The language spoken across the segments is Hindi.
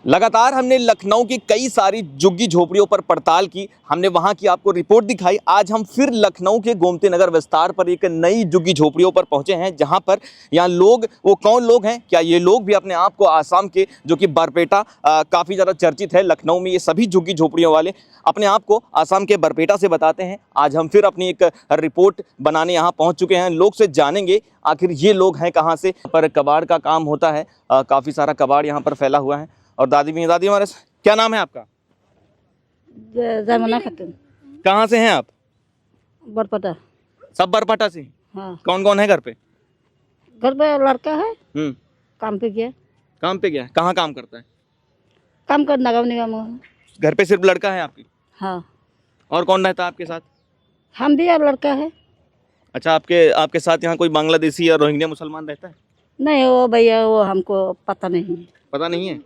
लगातार हमने लखनऊ की कई सारी झुग्गी झोपड़ियों पर पड़ताल की, हमने वहां की आपको रिपोर्ट दिखाई। आज हम फिर लखनऊ के गोमती नगर विस्तार पर एक नई झुग्गी झोपड़ियों पर पहुंचे हैं, जहां पर यहाँ लोग, वो कौन लोग हैं, क्या ये लोग भी अपने आप को आसाम के, जो कि बरपेटा काफ़ी ज़्यादा चर्चित है लखनऊ में, ये सभी झुग्गी झोपड़ियों वाले अपने आप को आसाम के बरपेटा से बताते हैं। आज हम फिर अपनी एक रिपोर्ट बनाने यहाँ पहुँच चुके हैं। लोग से जानेंगे आखिर ये लोग हैं कहाँ से। पर कबाड़ का काम होता है, काफ़ी सारा कबाड़ यहाँ पर फैला हुआ है। और दादी भी, दादी हमारे, क्या नाम है आपका? जमुना खातून। कहाँ से हैं आप? बरपटा। सब बरपाटा से? हाँ। कौन कौन है घर पे? घर पे लड़का है, काम पे गया। काम पे गया? कहाँ काम करता है? काम कर नगर निगम में। घर पे सिर्फ लड़का है आपकी? हाँ। और कौन रहता है आपके साथ? हम भी और लड़का है। अच्छा, आपके साथ यहाँ कोई बांग्लादेशी या रोहिंग्या मुसलमान रहता है? नहीं, वो भैया वो हमको पता नहीं है। पता नहीं है।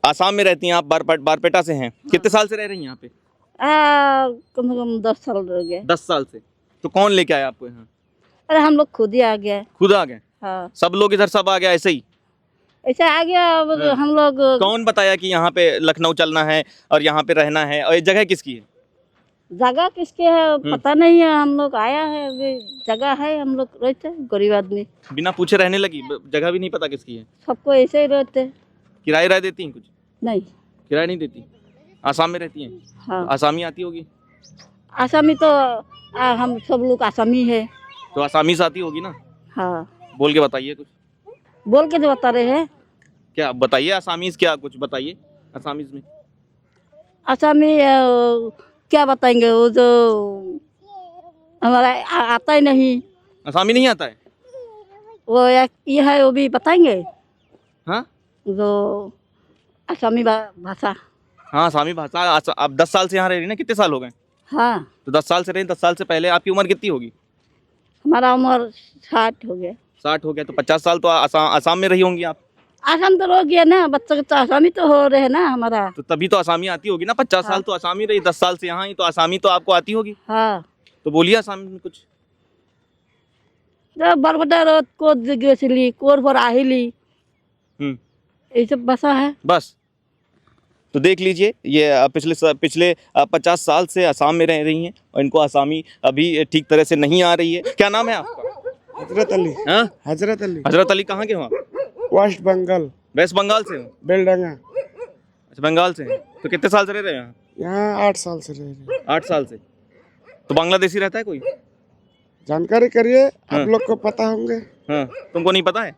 आसाम में रहती हैं आप, बारपेटा से हैं। कितने साल से रह रही हैं यहाँ पे? कम से कम 10 साल हो गया। 10 साल से। तो कौन लेके आया आपको यहाँ? अरे हम लोग खुद ही आ गया। खुद आ गए? हाँ। सब लोग इधर सब आ गया ऐसे ही? ऐसा आ गया। अब हम लोग कौन बताया कि यहाँ पे लखनऊ चलना है और यहाँ पे रहना है? और ये जगह किसकी है? जगह किसके है पता नहीं है। हम लोग आया है, अभी जगह है, हम लोग रहते हैं, गरीब आदमी। बिना पूछे रहने लगी? जगह भी नहीं पता किसकी है? सबको ऐसे ही रहते। किराए राय देती हैं कुछ? नहीं, किराया नहीं देती। आसाम में रहती हैं? हाँ। आसामी आती होगी? आसामी तो हम सब लोग आसामी है। तो आसामी से आती होगी ना? हाँ। बोल के बताइए कुछ। बोल के जो बता रहे हैं। क्या बताइए आसामीज, क्या कुछ बताइए आसामीज में। आसामी क्या बताएंगे, वो जो हमारा आता ही नहीं। आसामी नहीं आता है? वो ये है, वो भी बताएंगे। हाँ, जो आसामी भाषा। हाँ आसामी भाषा। आप 10 साल से यहाँ रह रही ना? कितने साल हो गए? हाँ। तो 10 साल से रहे। 10 साल से पहले आपकी उम्र कितनी होगी? हमारा उम्र 60 हो गया। 60 हो गया, तो 50 साल तो आसाम में रही होंगी आप? आसाम तो हो गया ना, बच्चा तो आसामी तो हो रहे ना हमारा। तो तभी तो आसामी आती होगी ना। 50 साल तो आसामी रही, 10 साल से यहाँ ही, तो आसामी तो आपको आती होगी। हाँ। तो बोलिए आसामी में कुछ। बरबटा रोड को जगह कोर पर आहिली, ये सब भाषा है बस। तो देख लीजिए, ये पिछले 50 साल से आसाम में रह रही हैं और इनको आसामी अभी ठीक तरह से नहीं आ रही है। क्या नाम है आपका? हजरत अली। हाँ, हजरत अली। हजरत अली कहाँ के हो आप? वेस्ट बंगाल। वेस्ट बंगाल से हो? बेलडंगा। अच्छा, बंगाल से हैं। तो कितने साल से रह रहे हैं यहाँ? यहाँ 8 साल से रह रहे। 8 साल से। तो बांग्लादेशी रहता है कोई? जानकारी करिए, हाँ। आप लोग को पता होंगे। हाँ, तुमको नहीं पता है?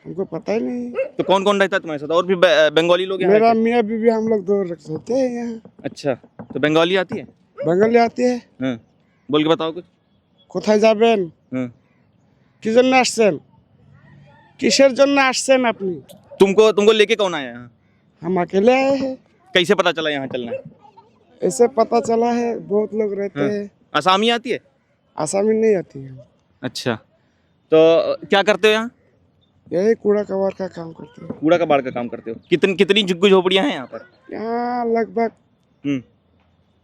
हमको पता ही नहीं। तो कौन कौन रहता है तुम्हारे साथ? और भी बंगाली लोग हैं? मेरा मियाँ बीबी, हम लोग 2 रहते हैं यहाँ। अच्छा, तो बंगाली आती है? बंगाली आती है। हाँ, बोल के बताओ कुछ। কোথায় যাবেন? কি জন্য আসছেন? কিসের জন্য আসছেন আপনি? तुमको लेके कौन आया यहाँ? हम अकेले आए हैं। कैसे पता चला यहाँ चलना है? ऐसे पता चला है, बहुत लोग रहते हैं। आसामी आती है? आसामी नहीं आती है। अच्छा, तो क्या करते हो यहाँ? यही कूड़ा कबाड़ का काम करते हैं। कूड़ा कबाड़ का काम करते हो। कितनी झुग्गी झोपड़ियाँ हैं यहाँ पर? यहाँ लगभग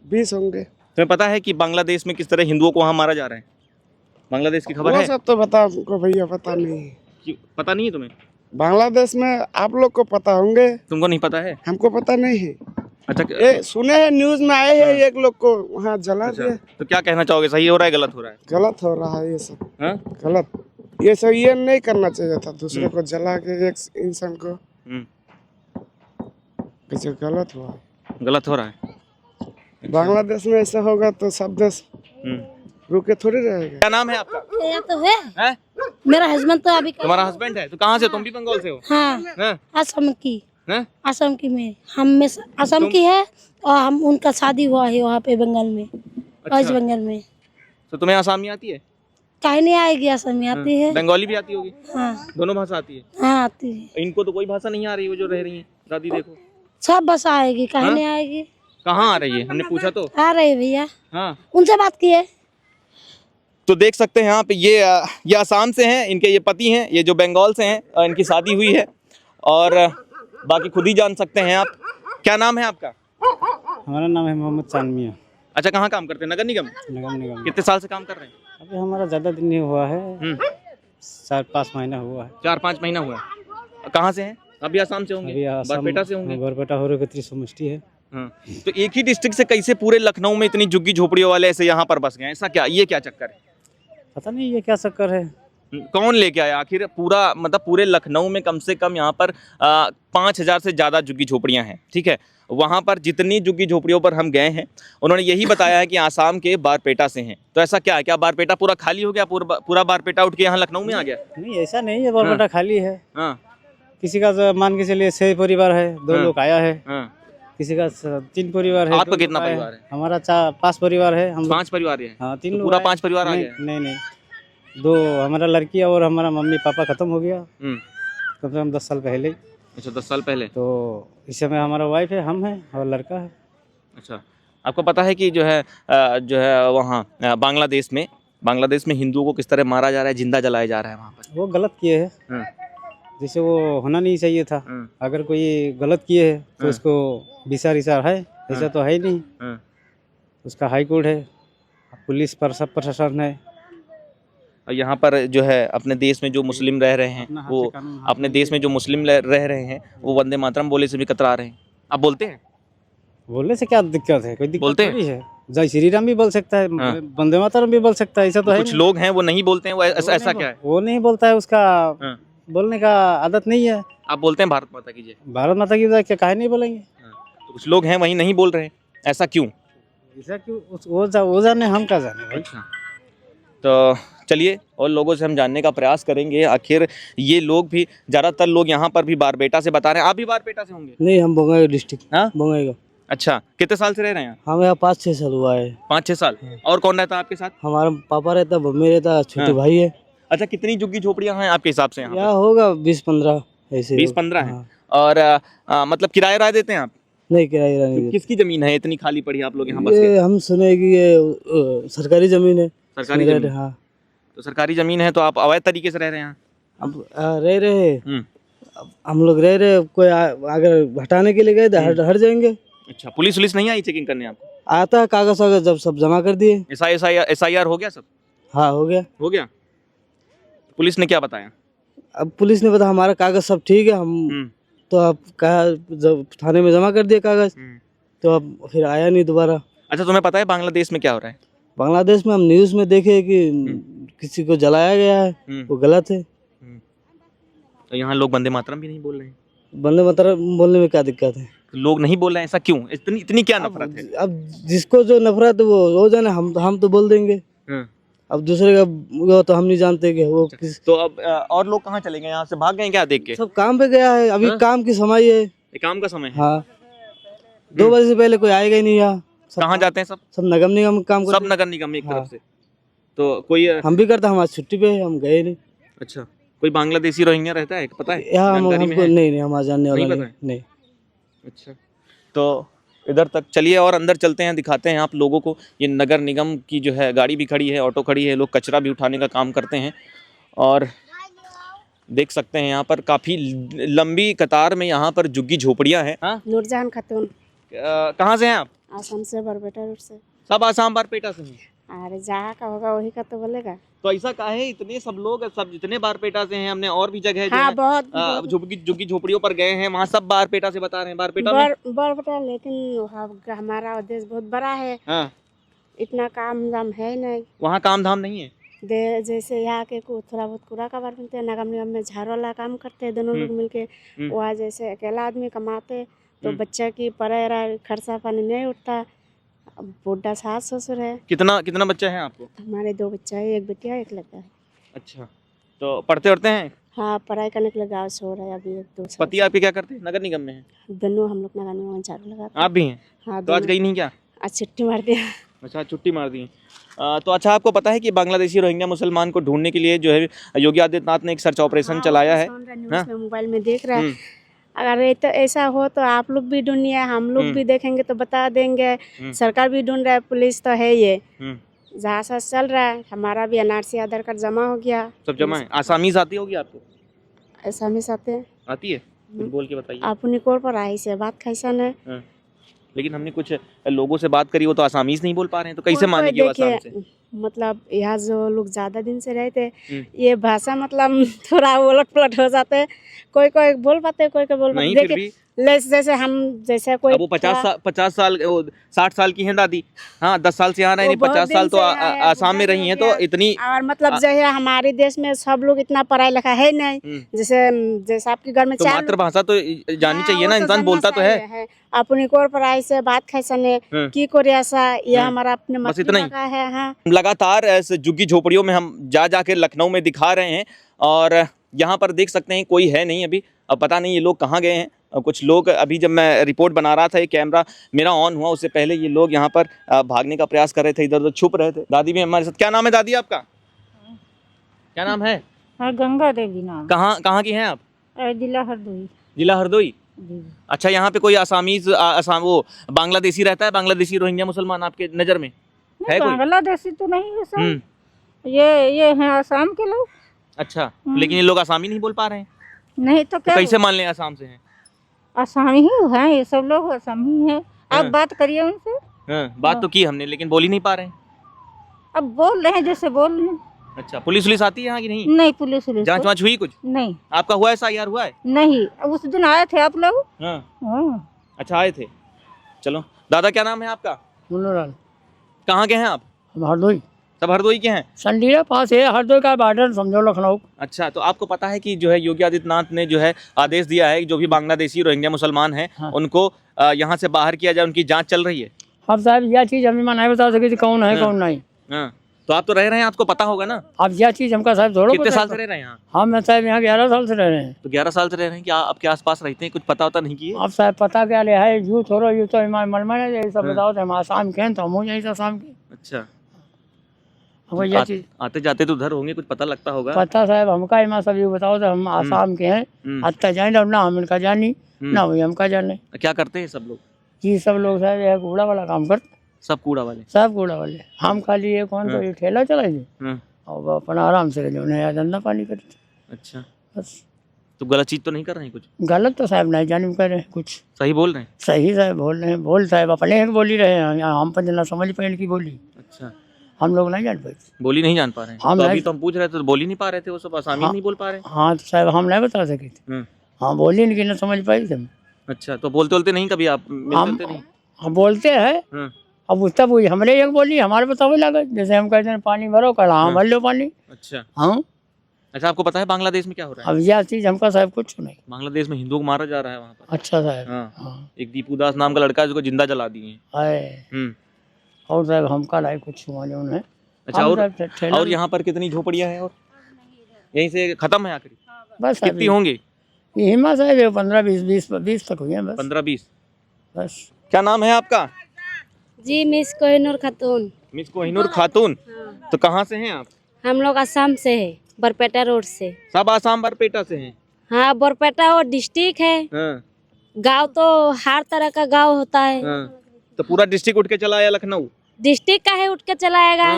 20 होंगे। तुम्हें पता है कि बांग्लादेश में किस तरह हिंदुओं को वहाँ मारा जा रहा है? बांग्लादेश की खबर वो है? सब तो बता हमको भैया, पता नहीं है। पता नहीं है तुम्हें? बांग्लादेश में आप लोग को पता होंगे। तुमको नहीं पता है? हमको पता नहीं है। अच्छा, ये सुने हैं, न्यूज में आए हैं, एक लोग को वहाँ जला दिया। तो क्या कहना चाहोगे, सही हो रहा है गलत हो रहा है? गलत हो रहा है ये सब। हाँ? गलत, ये सब ये नहीं करना चाहिए था। दूसरे को जला के एक इंसान को, जो गलत हुआ। गलत हो रहा है। बांग्लादेश में ऐसा होगा तो सब देश रुके थोड़ी रहेगा। क्या नाम है आपका? मेरा तो है? मेरा हस्बैंड तो अभी। तुम्हारा हस्बैंड है? तो कहाँ से? तुम भी बंगाल से हो? हाँ। आसाम की। हैं? आसाम की में हम में आसाम की है, और हम उनका शादी हुआ है वहाँ पे बंगाल में। वेस्ट बंगाल में। तो तुम्हें आसामी आती है? काहे नहीं आएगी, आसामी आती है। बंगाली भी आती होगी? हाँ। दोनों भाषा आती है? हाँ आती है। इनको तो कोई भाषा नहीं आ रही, वो जो रह रही है। दादी देखो, सब भाषा आएगी, काहे नहीं आएगी। कहाँ आ रही है? हमने पूछा तो। आ रही है भैया। हाँ, उनसे बात की है। तो देख सकते हैं यहाँ पे ये आसाम से हैं, इनके ये पति हैं, ये जो बंगाल से हैं, इनकी शादी हुई है। और बाकी खुद ही जान सकते हैं आप। क्या नाम है आपका? हमारा नाम है मोहम्मद चांद मियां। अच्छा, कहाँ काम करते हैं? नगर निगम? नगर निगम। कितने साल से काम कर रहे हैं? अभी हमारा ज़्यादा दिन नहीं हुआ है, 4-5 महीना हुआ है। 4-5 महीना हुआ है। कहाँ से हैं? अभी आसाम से होंगे, अभी आसाम बारपेटा से होंगे। बरपेटा हो रही समष्टि है। हाँ। तो एक ही डिस्ट्रिक्ट से कैसे पूरे लखनऊ में इतनी झुग्गी झोपड़ियों वाले ऐसे यहाँ पर बस गए, ऐसा क्या, ये क्या चक्कर है? पता नहीं ये क्या चक्कर है। कौन लेके आया आखिर? पूरा मतलब पूरे लखनऊ में कम से कम यहाँ पर 5,000 से ज़्यादा झुग्गी झोपड़ियाँ हैं, ठीक है। वहाँ पर जितनी झुग्गी झोपड़ियों पर हम गए हैं उन्होंने यही बताया है कि आसाम के बारपेटा से हैं। तो ऐसा क्या है, क्या बारपेटा पूरा खाली हो गया, पूरा बारपेटा उठ के यहाँ लखनऊ में आ गया? नहीं ऐसा नहीं है, बरपेटा खाली है। हाँ किसी का तो मान के चलिए 6 परिवार है, 2 लोग आया है। हाँ। किसी का 3 परिवार है। आपका 2 कितना लोग आए परिवार है? हमारा 5 परिवार है। हम 5 परिवार है? हाँ 3 तो लोग पूरा आए। 5 परिवार आ नहीं, गया? नहीं 2 हमारा लड़की और हमारा मम्मी पापा खत्म हो गया कम से कम 10 साल पहले। अच्छा 10 साल पहले। तो इस समय हमारा वाइफ है, हम हैं और लड़का है। अच्छा, आपको पता है कि जो है वहाँ बांग्लादेश में हिंदुओं को किस तरह मारा जा रहा है, जिंदा जलाया जा रहा है वहाँ पर? वो गलत किए है, हाँ, जैसे वो होना नहीं चाहिए था। हाँ, अगर कोई गलत किए है तो हाँ। उसको विचार है, ऐसा तो है ही नहीं। हाँ। उसका हाई कोर्ट है, पुलिस पर सब प्रशासन है। और यहाँ पर जो है अपने देश में जो मुस्लिम रह रहे हैं अपना हाथ वो से कानून हाथ अपने देश में जो मुस्लिम रह रहे हैं वो वंदे मातरम बोले से भी कतरा रहे हैं। आप बोलते हैं? बोलने से क्या दिक्कत है, कोई दिक्कत बोलते हैं? थोड़ी है। जय श्री राम भी बोल सकता है, हाँ। वंदे मातरम भी बोल सकता है, ऐसा तो है कुछ नहीं। लोग हैं वो नहीं बोलते हैं, वो वो ऐसा नहीं क्या है? वो नहीं बोलता है, उसका हाँ। बोलने का आदत नहीं है। आप बोलते हैं भारत माता की जय? भारत माता की जय क्या काहे नहीं बोलेंगे? हाँ। तो कुछ लोग हैं वही नहीं बोल रहे हैं, ऐसा क्यों? ऐसा क्यों? वो जाने, हम क्या जाने भाई। अच्छा, तो चलिए और लोगों से हम जानने का प्रयास करेंगे। आखिर ये लोग भी, ज़्यादातर लोग यहाँ पर भी बारपेटा से बता रहे हैं। आप भी बारपेटा से होंगे? नहीं, हम बंगाई डिस्ट्रिक्ट। हाँ? बंगाई। अच्छा, कितने साल से रह रहे हैं? हम यहाँ 5-6 साल हुआ है। 5-6 साल। और कौन रहता है आपके साथ? हमारा पापा रहता, मम्मी रहता, छोटे हाँ। भाई है। अच्छा, कितनी झुग्गी झोपड़ियाँ हैं आपके हिसाब से यहाँ यहाँ होगा 20-15 ऐसे। 20-15 है। हाँ। और मतलब किराया देते हैं आप? नहीं, किराया नहीं तो देते। किसकी जमीन है इतनी खाली पड़ी है, आप लोग यहाँ बस ये गए? हम सुने कि ये सरकारी जमीन है। सरकारी इसमें रह जमीन? रहे- हाँ। तो सरकारी जमीन है तो आप अवैध तरीके से रह रहे हैं यहाँ? अब रह रहे हैं। हम्म। अब हम लोग रह रहे, कोई अगर हटाने के लिए गए तो हट जाएंगे। अच्छा, पुलिस नहीं आई चेकिंग करने आपको? आता है कागज वागज, जब सब जमा कर दिए। SIR हो गया सब? हाँ, हो गया। हो गया। पुलिस ने क्या बताया? अब पुलिस ने बताया हमारा कागज सब ठीक है, हम तो अब कहा, जब थाने में जमा कर दिए कागज तो अब फिर आया नहीं दोबारा। अच्छा, तुम्हें पता है बांग्लादेश में क्या हो रहा है? बांग्लादेश में हम न्यूज़ में देखे कि किसी को जलाया गया है, वो गलत है। तो यहाँ लोग वंदे मातरम भी नहीं बोल रहे हैं। वंदे मातरम बोलने में क्या दिक्कत है? तो लोग नहीं बोल रहे हैं, ऐसा क्यों? इतनी क्या नफरत है? अब जिसको जो नफरत है वो जाने, हम तो बोल देंगे। अब दूसरे का वो तो हम नहीं जानते कि वो किस। तो अब और लोग कहाँ चले गए, यहाँ से भाग गए क्या देख के? सब काम पे गया है, अभी काम की समय है। ये काम का समय है? हाँ, 2 बजे से पहले कोई आएगा ही नहीं यहाँ। कहाँ जाते हैं सब? सब नगर निगम काम सब करते हैं। नगर निगम एक हाँ। तरफ से। तो कोई हम भी करते, हम आज छुट्टी पे है, हम गए नहीं। अच्छा, कोई बांग्लादेशी रोहिंग्या रहता है, पता है? यहाँ जानकारी में हमको है? नहीं, हमारा जानने वाला नहीं नहीं। पता है? नहीं। अच्छा, तो इधर तक चलिए और अंदर चलते हैं, दिखाते हैं आप लोगों को। ये नगर निगम की जो है गाड़ी भी खड़ी है, ऑटो खड़ी है, लोग कचरा भी उठाने का काम करते हैं। और देख सकते हैं यहाँ पर काफ़ी लंबी कतार में यहाँ पर झुग्गी झोपड़ियाँ हैं। हाँ? नूरजहान खातून, कहाँ से हैं आप? आसाम से, बरपेटा रोड से। सब आसाम बारपेटा से हैं? अरे जहाँ का होगा वही का तो बोलेगा। तो ऐसा काहे इतने सब लोग, सब जितने बारपेटा से हैं, हमने और भी जगह जो हाँ, है, बहुत झुग्गी झोपड़ियों पर गए हैं, वहाँ सब बारपेटा से बता रहे हैं। बारपेटा में बरपेटा, लेकिन हमारा देश बहुत बड़ा है, हाँ, इतना काम दाम है नहीं। वहाँ काम धाम नहीं है। जैसे यहाँ के को थोड़ा बहुत कूड़ा कबाड़ बनते हैं, नगर निगम में झाड़ू वाला काम करते हैं दोनों लोग मिलके। वहाँ जैसे अकेला आदमी कमाते तो बच्चा की पढ़ाई खर्चा पानी नहीं उठता। बूढ़ा सास ससुर है। कितना बच्चा है आपको? हमारे 2 बच्चा है, एक बेटिया एक लड़का है। अच्छा, तो पढ़ते हैं? हाँ, पढ़ाई करने के लिए गाँव से हो रहा है अभी 1-2 साल। पति आपके क्या करते हैं? नगर निगम में है? दोनों हम लोग नगर निगम में झाड़ू लगाते हैं। आप भी हैं? हाँ, तो आज दोनों। गई नहीं क्या? आज छुट्टी मार दिया। अच्छा, छुट्टी मार दी। तो अच्छा, आपको पता है कि बांग्लादेशी रोहिंग्या मुसलमान को ढूंढने के लिए जो है योगी आदित्यनाथ ने एक सर्च ऑपरेशन चलाया है। न्यूज़ में मोबाइल में देख रहा है। अगर ये तो ऐसा हो तो आप लोग भी ढूंढिए, हम लोग भी देखेंगे तो बता देंगे। सरकार भी ढूंढ रहा है, पुलिस तो है ये जहाँ से चल रहा है। हमारा भी NRC आधार कार्ड जमा हो गया। सब जमा है। आसामीज आती होगी आपको? ऐसा में आते हैं। आती है? कुछ बोल के बताइए। आप निकोर पर आई से बात कैसा है? लेकिन हमने कुछ लोगों से बात करी, वो तो आसामीज नहीं बोल पा रहे हैं, तो कैसे मानेगी वो आसाम से? मतलब यहाँ जो लोग ज़्यादा दिन से रहते, ये भाषा मतलब थोड़ा उलट पलट हो जाते, कोई कोई बोल पाते, कोई कोई बोल नहीं, पाते। फिर भी जैसे हम जैसे कोई अब वो 50 साल 60 साल की हैं दादी, हाँ 10 साल से यहाँ रही, वो बहुत 50 साल दिन तो से यहाँ है, आसाम में बुढ़ा रही हैं, हो तो गया। इतनी और मतलब जो है हमारे देश में सब लोग इतना पढ़ाई लिखा है नहीं, जैसे आपके घर में तो 4 मातृभाषा तो जानी चाहिए ना, इंसान बोलता तो है। अपनी कोर पढ़ाई से बात खाइसने की कोरे ऐसा ये हमारा अपने बस इतना ही। का है। हाँ लगातार ऐसे झुग्गी झोपड़ियों में हम जा जाके लखनऊ में दिखा रहे हैं, और यहाँ पर देख सकते हैं कोई है नहीं अभी। अब पता नहीं ये लोग कहाँ गए हैं। कुछ लोग अभी जब मैं रिपोर्ट बना रहा था, ये कैमरा मेरा ऑन हुआ, उससे पहले ये लोग यहाँ पर भागने का प्रयास कर रहे थे, इधर उधर छुप रहे थे। दादी भी हमारे साथ। क्या नाम है दादी आपका? क्या नाम है? गंगा देवी नाम। कहाँ की हैं आप? जिला हरदोई। जिला हरदोई। अच्छा, यहाँ पे कोई आसामीज वो बांग्लादेशी रहता है? बांग्लादेशी रोहिंग्या मुसलमान आपके नज़र में है कोई? बांग्लादेशी तो नहीं है सब, ये हैं आसाम के लोग। अच्छा, लेकिन ये लोग आसामी नहीं बोल पा रहे हैं, नहीं तो तो क्या कैसे मान लें आसाम से हैं? आसामी ही हैं, ये सब लोग आसामी हैं। आप बात करिए उनसे। हाँ, बात तो की हमने, लेकिन बोल ही नहीं पा रहे हैं। अब बोल रहे हैं जैसे बोल रहे हैं। अच्छा, पुलिस वुलिस आती है यहाँ की नहीं? नहीं पुलिस वुलिस जांच तो वांच हुई कुछ? नहीं। आपका हुआ है, SIR हुआ है? नहीं, उस दिन आए थे आप लोग। हाँ। हाँ। अच्छा, आए थे। चलो, दादा क्या नाम है आपका? मुन्नूलाल। कहाँ के हैं आप? हम हरदोई, सब हरदोई के हैं? संडीला पास है, हरदोई का बॉर्डर समझो लखनऊ। अच्छा, तो आपको पता है कि जो है योगी आदित्यनाथ ने जो है आदेश दिया है कि जो भी बांग्लादेशी रोहिंग्या मुसलमान हैं, हाँ। उनको यहाँ से बाहर किया जाए, उनकी जांच चल रही है। अब साहब यह चीज़ हमें नहीं बता सके कौन है कौन नहीं। हाँ, तो आप तो रह रहे हैं, आपको पता होगा ना। अब यह चीज़ हमका साहब थोड़ा कितने साल से रह रहे हैं यहाँ? हम साहब यहाँ 11 साल से रह रहे हैं। तो 11 साल से रह रहे हैं। क्या आपके आसपास रहते हैं? कुछ पता होता नहीं किए? अब साहब पता क्या ले है, यू थोड़ा यू तो मन में ये सब बताओ तो हम आसाम के हैं, तो हम यही आसाम के। अच्छा, हमको यह चीज़ आते जाते तो उधर होंगे, कुछ पता लगता होगा। पता साहब हमका इमा सब ये बताओ तो हम आसाम के हैं। अत्ता जाए ना हम इनका जानी ना वही हमका जाने। क्या करते हैं सब लोग? ये सब लोग साहब यह कूड़ा वाला काम करते, सब कूड़ा वाले? सब कूड़ा वाले। हम खाली ये कौन तो ये ठेला चलाइए और वो अपना आराम से जो है धंधा पानी करते। अच्छा, बस। तो गलत चीज तो नहीं कर रहे हैं कुछ? गलत तो साहब नहीं जानी कर रहे हैं, कुछ सही बोल रहे हैं? सही साहब बोल रहे हैं। बोल साहब अपने एक बोली रहे हैं, हम पर जना समझ पाए की बोली। अच्छा, हम लोग नहीं जान पाए, बोली नहीं जान पा रहे हैं? हम तो नहीं- अभी तो हम पूछ रहे थे तो बोल ही नहीं पा रहे थे, वो सब आसामी नहीं बोल पा रहे। हाँ तो साहब हम नहीं बता सके थे। हाँ बोली नहीं कि ना समझ पाई थे। अच्छा, तो बोलते बोलते नहीं कभी आप मिलते नहीं? हम बोलते हैं। अब उस तब हमरे एक बोली हमारे बतावे लगे, जैसे हम कहते हैं पानी भरो, कल हाँ भर लो पानी। अच्छा। हाँ। अच्छा, आपको पता है बांग्लादेश में क्या हो रहा है? अब यह चीज हमका साहब कुछ नहीं। बांग्लादेश में हिंदुओं को मारा जा रहा है वहाँ पर। अच्छा साहब। हाँ। एक दीपू दास नाम का लड़का है जिसको जिंदा जला दिए है। और साहब हमका लाई कुछ मालूम है। अच्छा, और यहाँ पर कितनी झोपड़ियाँ हैं? और यहीं से खत्म है आखिरी? बस कितनी होंगी? हिम्मत साहब 15-20 तक हुई है बस। 15-20 बस। क्या नाम है आपका? जी मिस कोहिनूर खातून। मिस कोहिनूर खातून। तो कहाँ से हैं आप? हम लोग असम से है, बरपेटा रोड से। सब आसाम बरपेटा से हैं? हाँ, बरपेटा और डिस्ट्रिक्ट है। गांव तो हर तरह का गांव होता है। तो पूरा डिस्ट्रिक्ट उठ के चला आया लखनऊ? डिस्ट्रिक्ट का है उठ के चला आएगा।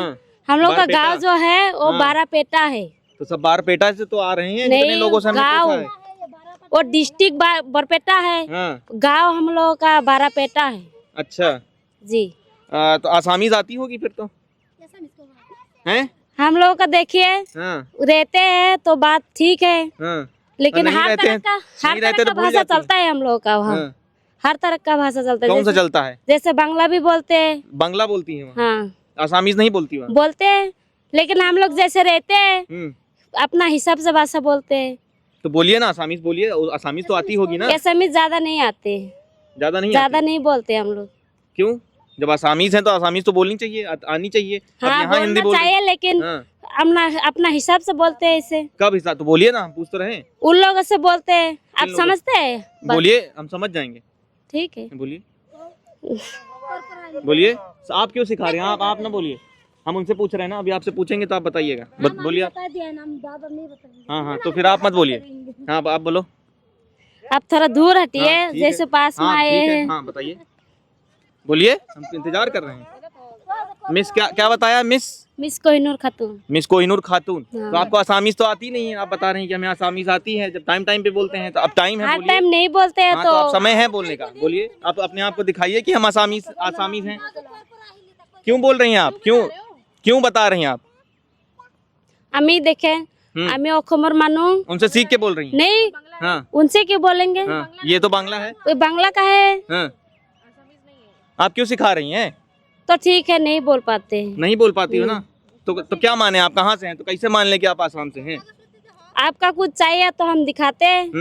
हम लोग का गांव जो है वो बारापेटा है। तो सब बारपेटा से तो आ रहे हैं? जितने लोगों से हमने पूछा है। और डिस्ट्रिक्ट बरपेटा है, गांव हम लोग का बारापेटा है। अच्छा जी। तो आसामीज आती होगी फिर तो? हैं? हम लोग का देखिए रहते हैं तो बात ठीक है, लेकिन हर तरह का भाषा चलता है हम लोग का वहाँ। हर तरह का भाषा चलता है। कौन सा चलता है? जैसे बांग्ला भी बोलते हैं। बांग्ला बोलती है वहाँ? हाँ। आसामीज नहीं बोलती वहाँ? बोलते हैं, लेकिन हम लोग जैसे रहते हैं अपना हिसाब से भाषा बोलते हैं। तो बोलिए ना, आसामीज बोलिए। आसामीज तो आती होगी ना? आसामीज ज्यादा नहीं आते। ज्यादा नहीं बोलते हम लोग। क्यों? जब आसामीज हैं तो आसामीज तो बोलनी चाहिए, आनी चाहिए। हाँ, यहाँ हिंदी चाहिए, लेकिन अपना हिसाब से बोलते हैं इसे। कब हिसाब? तो बोलिए ना, हम पूछ तो रहे हैं। उन लोगों से बोलते हैं, आप समझते हैं? बोलिए, हम समझ जाएंगे। ठीक है, बोलिए। बोलिए। आप क्यों सिखा रहे हैं? आप ना बोलिए, हम उनसे पूछ रहे हैं ना। अभी आपसे पूछेंगे तो आप बताइएगा। बोलिए। हाँ, तो फिर आप मत बोलिए। हाँ, आप बोलो। आप थोड़ा दूर हटिए, जैसे पास में आए हैं। हाँ, बताइए, बोलिए, हम इंतजार कर रहे हैं। मिस क्या बताया? मिस कोहिनूर खातून। मिस कोहिनूर खातून। तो आपको आसामीज तो आती नहीं है? आप बता रहे हैं कि हमें आसामीज आती है। जब टाइम पे बोलते हैं तो अब टाइम है, बोलिए। टाइम नहीं बोलते हैं तो अब समय है बोलने का। बोलिए, आप अपने आप को दिखाइए कि हम आसामीज हैं। क्यों बोल रही हैं आप? क्यों क्यों बता रही हैं आप? अमी देखे अमी ओखमर मानू उनसे सीख के बोल रही हैं? नहीं, हाँ उनसे क्यों बोलेंगे? हाँ, ये तो बांग्ला है। कोई बांग्ला का है हाँ। आप क्यों सिखा रही हैं? तो ठीक है, नहीं बोल पाते हैं। नहीं बोल पाती हो ना, तो क्या माने, आप कहाँ से हैं? तो कैसे मान ले कि आप आसाम से हैं? आपका कुछ चाहिए तो हम दिखाते हैं।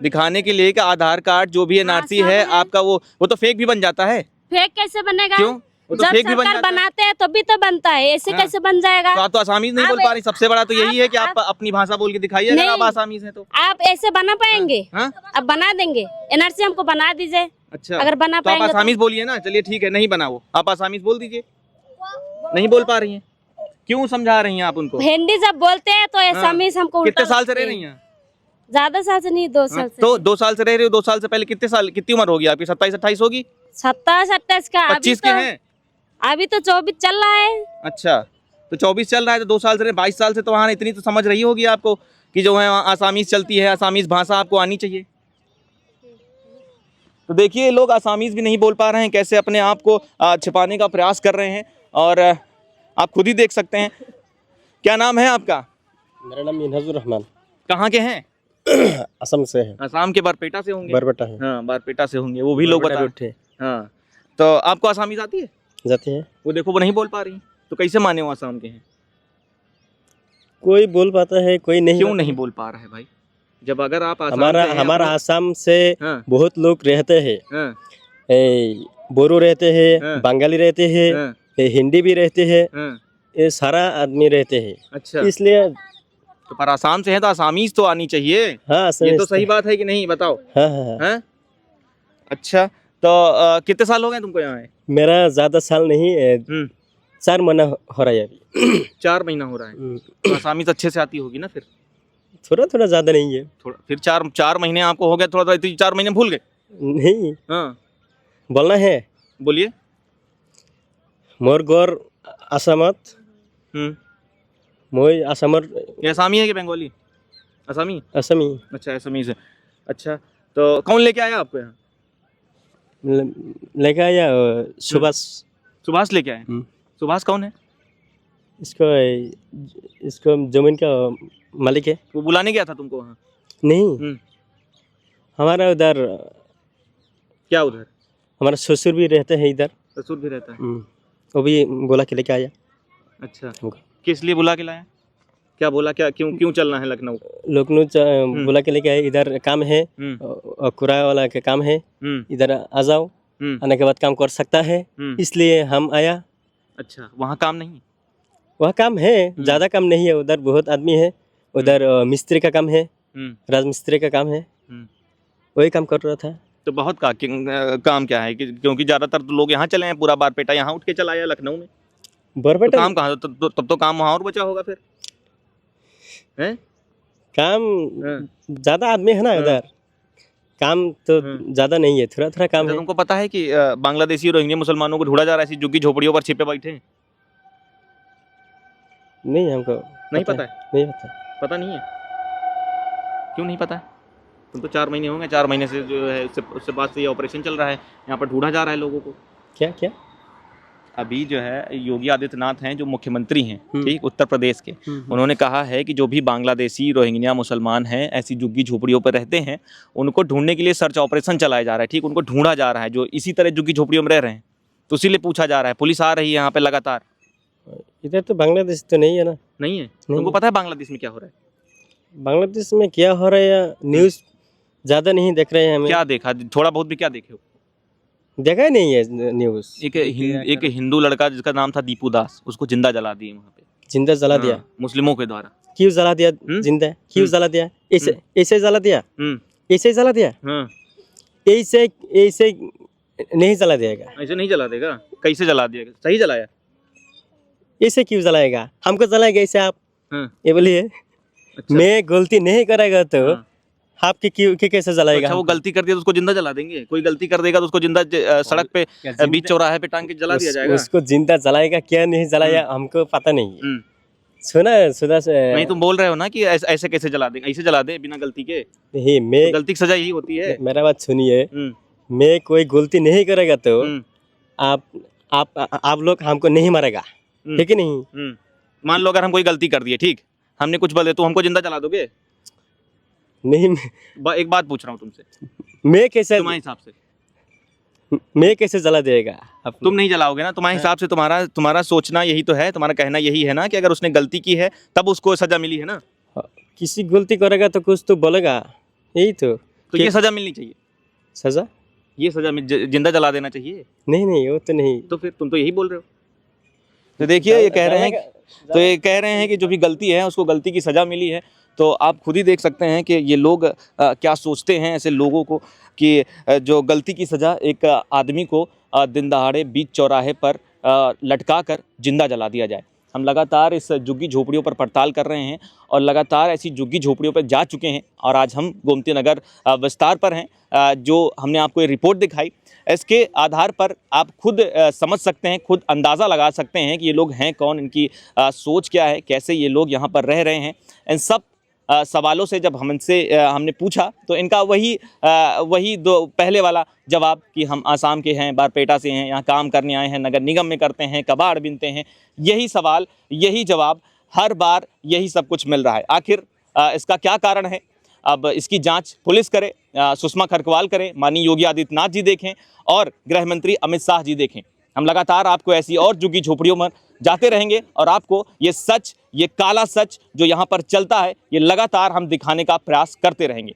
दिखाने के लिए कि आधार कार्ड जो भी एनआरसी हाँ, है सब है। आपका, वो तो फेक भी बन जाता है। फेक कैसे बनेगा? क्यों? वो तो जब फेक भी बन सरकार जाता है। बनाते हैं तभी तो बनता है, ऐसे हाँ। कैसे बन जाएगा? तो आप तो आसामीज नहीं आप बोल पा रही। सबसे बड़ा तो यही है कि आप आप- अपनी भाषा बोल के दिखाइए अगर नहीं। आप आसामीज हैं तो। आप ऐसे बना पाएंगे? हाँ? अब बना देंगे, एनआरसी हमको बना दीजिए। अच्छा, अगर बना तो आप पाएंगे तो- आसामीज बोलिए ना। चलिए ठीक है, नहीं बना वो, आप आसामीज बोल दीजिए। नहीं बोल पा रही हैं, क्यों समझा रही हैं आप उनको? हिंदी जब बोलते हैं तो एसामीज हमको उल्टा कितने साल से लगते रह हैं। रही हैं? ज्यादा साल से नहीं, 2 साल से। तो 2 साल से रह रहे हो। 2 साल से पहले कितनी उम्र होगी आपकी? 27-28 होगी? 27-28 का। 25 के हैं? अभी तो 24 चल रहा है। अच्छा, तो 24 चल रहा है तो 2 साल से 22 साल से तो वहाँ इतनी तो समझ रही होगी आपको कि जो है वहाँ आसामीज चलती है, आसामीज भाषा आपको आनी चाहिए। तो देखिए, लोग आसामीज भी नहीं बोल पा रहे हैं, कैसे अपने आप को छिपाने का प्रयास कर रहे हैं। और आप खुद ही देख सकते हैं। क्या नाम है आपका? मेरा नाम मिनहाजुर रहमान, कहाँ के हैं? असम से है। असम के बरपेटा से होंगे। बरबेटा है। हाँ, बरपेटा से होंगे, वो भी लोग बता रहे हैं। हाँ, तो आपको आसामीज आती है? जाते हैं। वो देखो, वो नहीं बोल पा रही, तो कैसे माने वो आसाम के हैं? कोई बोल पाता है, कोई नहीं। क्यों नहीं बोल पा रहा है भाई? जब अगर आप आसाम हमारा से हैं, हमारा अपना- आसाम से हाँ, बहुत लोग रहते हैं। हाँ, बोरो रहते हाँ। हैं, बंगाली रहते हैं, हाँ, हिंदी भी रहते हैं, हाँ। ये सारा आदमी रहते हैं। अच्छा, इसलिए तो पर आसाम से हैं तो आसामीज तो आनी चाहिए। हाँ, ये तो सही बात है कि नहीं, बताओ। हाँ हाँ हाँ। हैं? अच्छा, तो कितने साल हो गए तुमको यहाँ आए? मेरा ज्यादा साल नहीं है, 4 महीना हो रहा है अभी। 4 महीना हो रहा है। तो आसामीज अच्छे से आती होगी ना फिर? थोड़ा थोड़ा ज्यादा नहीं है। थोड़ा फिर 4 महीने आपको हो गए, थोड़ा थोड़ा 4 महीने भूल गए? नहीं, हाँ, बोलना है। बोलिए। मोर गोर आसामत, मोई आसामर ये आसामी है कि बंगाली? आसामी? असमी अच्छा, आसामीज है। अच्छा, तो कौन लेके आया आपको यहाँ? लेके आया सुभाष। सुभाष लेके आए? हम्म। सुभाष कौन है? इसको इसको जमीन का मालिक है। वो बुलाने गया था तुमको वहाँ? नहीं, हमारा उधर क्या उधर? हमारा ससुर भी रहते हैं इधर। ससुर भी रहता है? वो भी बोला के लेके आया अच्छा, हमको। किस लिए बुला के लाया? क्या बोला, क्या क्यों चलना है लखनऊ? लोकनू बोला के लेके आए, इधर काम है, किराया वाला के काम है, इधर आ जाओ, आने के बाद काम कर सकता है, इसलिए हम आया। अच्छा, वहाँ काम नहीं? वह काम है, ज्यादा काम नहीं है। उधर बहुत आदमी है, उधर मिस्त्री का काम है, राजमिस्त्री का काम है, वही काम कर रहा था। तो बहुत काम क्या है क्योंकि ज्यादातर तो लोग यहाँ चले हैं, पूरा बारपेटा यहाँ उठ के चला आया लखनऊ में। तो बरपेटा काम कहाँ? तब तो काम वहाँ और बचा होगा फिर, हैं? काम ज्यादा आदमी है ना उधर, काम तो ज्यादा नहीं है, थोड़ा थोड़ा काम अच्छा, है। तुमको पता है कि बांग्लादेशी रोहिंग्या मुसलमानों को ढूंढा जा रहा है, ऐसी झुग्गी झोपड़ियों पर छिपे बैठे हैं? नहीं, हमको नहीं पता है? नहीं पता। पता नहीं है? क्यों नहीं पता है? तुम तो 4 महीने होंगे, 4 महीने से जो है उससे बाद से ये ऑपरेशन चल रहा है, यहाँ पर ढूंढा जा रहा है लोगों को। क्या क्या? अभी जो है योगी आदित्यनाथ हैं जो मुख्यमंत्री हैं, ठीक, उत्तर प्रदेश के, उन्होंने कहा है कि जो भी बांग्लादेशी रोहिंग्या मुसलमान हैं, ऐसी झुग्गी झोपड़ियों पर रहते हैं, उनको ढूंढने के लिए सर्च ऑपरेशन चलाया जा रहा है। ठीक, उनको ढूंढा जा रहा है जो इसी तरह झुग्गी झोपड़ियों में रह रहे हैं, तो इसीलिए पूछा जा रहा है। पुलिस आ रही है यहाँ पे लगातार। इधर तो बांग्लादेश तो नहीं है ना। नहीं है? तुमको पता है बांग्लादेश में क्या हो रहा है? बांग्लादेश में क्या हो रहा है, न्यूज़ ज्यादा नहीं देख रहे हैं हमें। क्या देखा? थोड़ा बहुत भी क्या देखे हो? देखा ही नहीं है न्यूज़। एक हिंदू लड़का जिसका नाम था दीपू दास, उसको जिंदा जला दिए वहाँ पे। जिंदा जला दिया? मुस्लिमों के द्वारा। क्यों जला दिया? जिंदा क्यों जला दिया? ऐसे जला दिया? ऐसे जला दिया? ऐसे ऐसे नहीं जला देगा। ऐसे नहीं जला देगा? कैसे जला दिया? सही जलाया? ऐसे क्यों जलाएगा? हमको जलाएगा ऐसे आप? ये बोलिए। अच्छा। मैं गलती नहीं करेगा तो आपके क्यों कैसे जलाएगा? अच्छा, वो गलती कर दिया तो उसको जिंदा जला देंगे? कोई गलती कर देगा तो उसको जिंदा सड़क पे बीच चौराहे पे टांग के जला दिया जाएगा? उसको जिंदा जलाएगा क्या नहीं जलाया हमको पता नहीं है। सुना से नहीं, तुम बोल रहे हो ना कि ऐसे कैसे जला देंगे? ऐसे जला दे बिना गलती के? नहीं, मैं गलती की सजा यही होती है। मेरा बात सुनिए, मैं कोई गलती नहीं करेगा तो आप लोग हमको नहीं मारेगा। है कि नहीं? मान लो अगर हम कोई गलती कर दिए, ठीक, हमने कुछ बोले तो हमको जिंदा जला दोगे? नहीं, एक बात पूछ रहा हूँ तुमसे, मैं कैसे तुम्हारे हिसाब से मैं कैसे जला देगा? आप तुम नहीं जलाओगे ना? तुम्हारे हिसाब से तुम्हारा सोचना यही तो है, तुम्हारा कहना यही है ना कि अगर उसने गलती की है तब उसको सजा मिली है ना? किसी गलती करेगा तो कुछ तो बोलेगा, यही तो ये सजा मिलनी चाहिए, सजा। ये सजा जिंदा जला देना चाहिए। नहीं, वो तो नहीं। तो फिर तुम तो यही बोल रहे हो। तो देखिए ये कह रहे हैं कि जो भी गलती है उसको गलती की सजा मिली है। तो आप खुद ही देख सकते हैं कि ये लोग क्या सोचते हैं, ऐसे लोगों को, कि जो गलती की सजा एक आदमी को दिन दहाड़े बीच चौराहे पर लटका कर जिंदा जला दिया जाए। हम लगातार इस झुग्गी झोपड़ियों पर पड़ताल कर रहे हैं और लगातार ऐसी झुग्गी झोपड़ियों पर जा चुके हैं और आज हम गोमती नगर विस्तार पर हैं। जो हमने आपको ये रिपोर्ट दिखाई, इसके आधार पर आप खुद समझ सकते हैं, खुद अंदाज़ा लगा सकते हैं कि ये लोग हैं कौन, इनकी सोच क्या है, कैसे ये लोग यहाँ पर रह रहे हैं। इन सब सवालों से जब हमने पूछा तो इनका वही दो पहले वाला जवाब कि हम आसाम के हैं, बारपेटा से हैं, यहाँ काम करने आए हैं, नगर निगम में करते हैं, कबाड़ बिनते हैं। यही सवाल, यही जवाब, हर बार यही सब कुछ मिल रहा है। आखिर इसका क्या कारण है? अब इसकी जांच पुलिस करे, सुषमा खरकवाल करें, माननीय योगी आदित्यनाथ जी देखें और गृह मंत्री अमित शाह जी देखें। हम लगातार आपको ऐसी और झुग्गी झोपड़ियों में जाते रहेंगे और आपको ये सच, ये काला सच जो यहाँ पर चलता है, ये लगातार हम दिखाने का प्रयास करते रहेंगे।